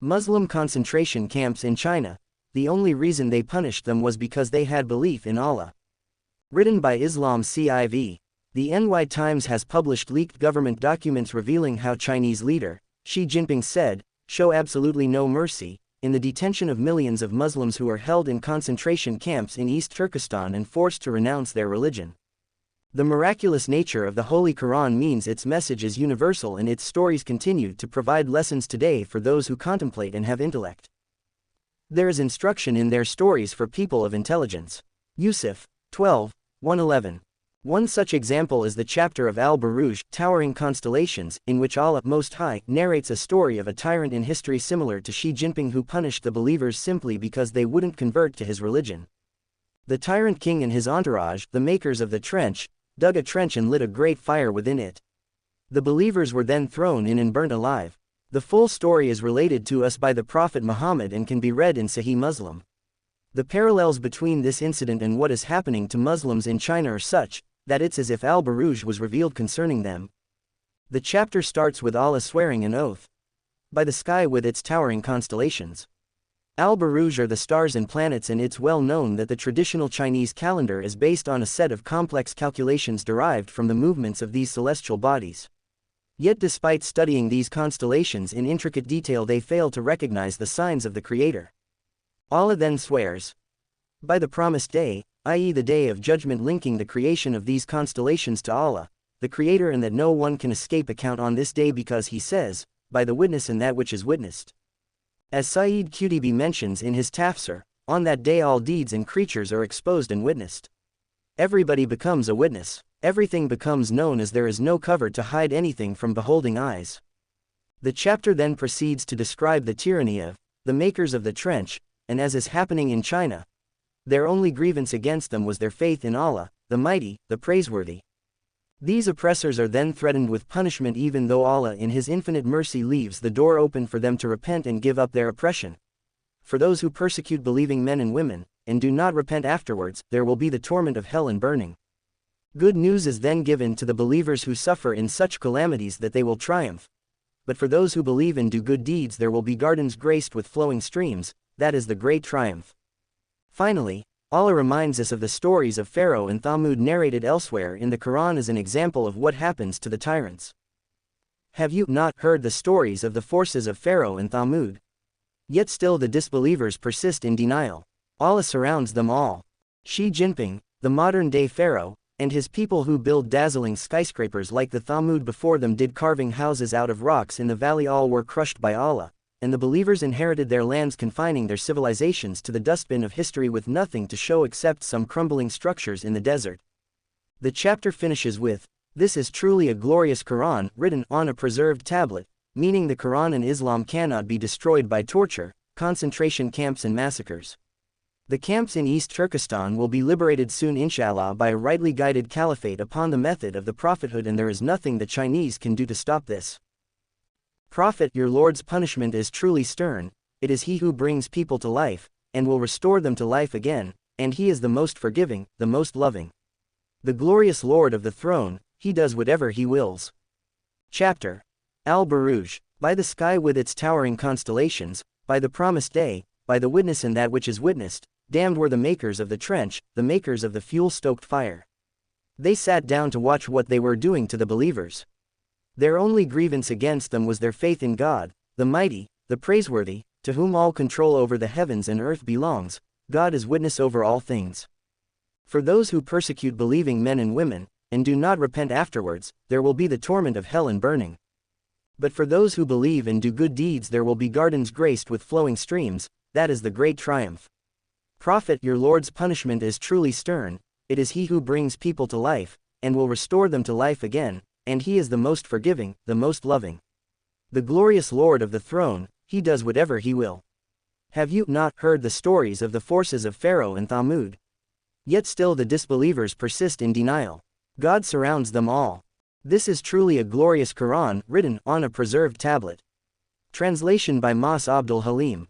Muslim concentration camps in China. The only reason they punished them was because they had belief in Allah. Written by Islam Civ. The NY Times has published leaked government documents revealing how Chinese leader Xi Jinping said, "Show absolutely no mercy," in the detention of millions of Muslims who are held in concentration camps in East Turkestan and forced to renounce their religion. The miraculous nature of the Holy Quran means its message is universal and its stories continue to provide lessons today for those who contemplate and have intellect. There is instruction in their stories for people of intelligence. Yusuf 12:111. One such example is the chapter of Al-Buruj, Towering Constellations, in which Allah Most High narrates a story of a tyrant in history similar to Xi Jinping who punished the believers simply because they wouldn't convert to his religion. The tyrant king and his entourage, the makers of the trench, dug a trench and lit a great fire within it. The believers were then thrown in and burnt alive. The full story is related to us by the Prophet Muhammad and can be read in Sahih Muslim. The parallels between this incident and what is happening to Muslims in China are such that it's as if Al-Buruj was revealed concerning them. The chapter starts with Allah swearing an oath by the sky with its towering constellations. Al-Buruj are the stars and planets, and it's well known that the traditional Chinese calendar is based on a set of complex calculations derived from the movements of these celestial bodies. Yet despite studying these constellations in intricate detail, they fail to recognize the signs of the Creator. Allah then swears by the promised day, i.e. the day of judgment, linking the creation of these constellations to Allah, the Creator, and that no one can escape account on this day because he says, by the witness and that which is witnessed. As Sayyid Qutb mentions in his tafsir, on that day all deeds and creatures are exposed and witnessed. Everybody becomes a witness, everything becomes known as there is no cover to hide anything from beholding eyes. The chapter then proceeds to describe the tyranny of the makers of the trench, and as is happening in China, their only grievance against them was their faith in Allah, the Mighty, the Praiseworthy. These oppressors are then threatened with punishment even though Allah in His infinite mercy leaves the door open for them to repent and give up their oppression. For those who persecute believing men and women, and do not repent afterwards, there will be the torment of hell and burning. Good news is then given to the believers who suffer in such calamities that they will triumph. But for those who believe and do good deeds, there will be gardens graced with flowing streams, that is the great triumph. Finally, Allah reminds us of the stories of Pharaoh and Thamud narrated elsewhere in the Quran as an example of what happens to the tyrants. Have you not heard the stories of the forces of Pharaoh and Thamud? Yet still the disbelievers persist in denial. Allah surrounds them all. Xi Jinping, the modern-day Pharaoh, and his people who build dazzling skyscrapers like the Thamud before them did carving houses out of rocks in the valley, all were crushed by Allah, and the believers inherited their lands, confining their civilizations to the dustbin of history with nothing to show except some crumbling structures in the desert. The chapter finishes with, "This is truly a glorious Quran written on a preserved tablet," meaning the Quran and Islam cannot be destroyed by torture, concentration camps and massacres. The camps in East Turkestan will be liberated soon inshallah by a rightly guided caliphate upon the method of the prophethood, and there is nothing the Chinese can do to stop this. Prophet, your Lord's punishment is truly stern, it is He who brings people to life, and will restore them to life again, and He is the most forgiving, the most loving. The glorious Lord of the throne, He does whatever He wills. Chapter Al-Buruj, by the sky with its towering constellations, by the promised day, by the witness and that which is witnessed, damned were the makers of the trench, the makers of the fuel-stoked fire. They sat down to watch what they were doing to the believers. Their only grievance against them was their faith in God, the Mighty, the Praiseworthy, to whom all control over the heavens and earth belongs. God is witness over all things. For those who persecute believing men and women, and do not repent afterwards, there will be the torment of hell and burning. But for those who believe and do good deeds, there will be gardens graced with flowing streams, that is the great triumph. Prophet, your Lord's punishment is truly stern, it is He who brings people to life, and will restore them to life again, and He is the most forgiving, the most loving. The glorious Lord of the throne, He does whatever He will. Have you not heard the stories of the forces of Pharaoh and Thamud? Yet still the disbelievers persist in denial. God surrounds them all. This is truly a glorious Quran written on a preserved tablet. Translation by Mas Abdul Halim.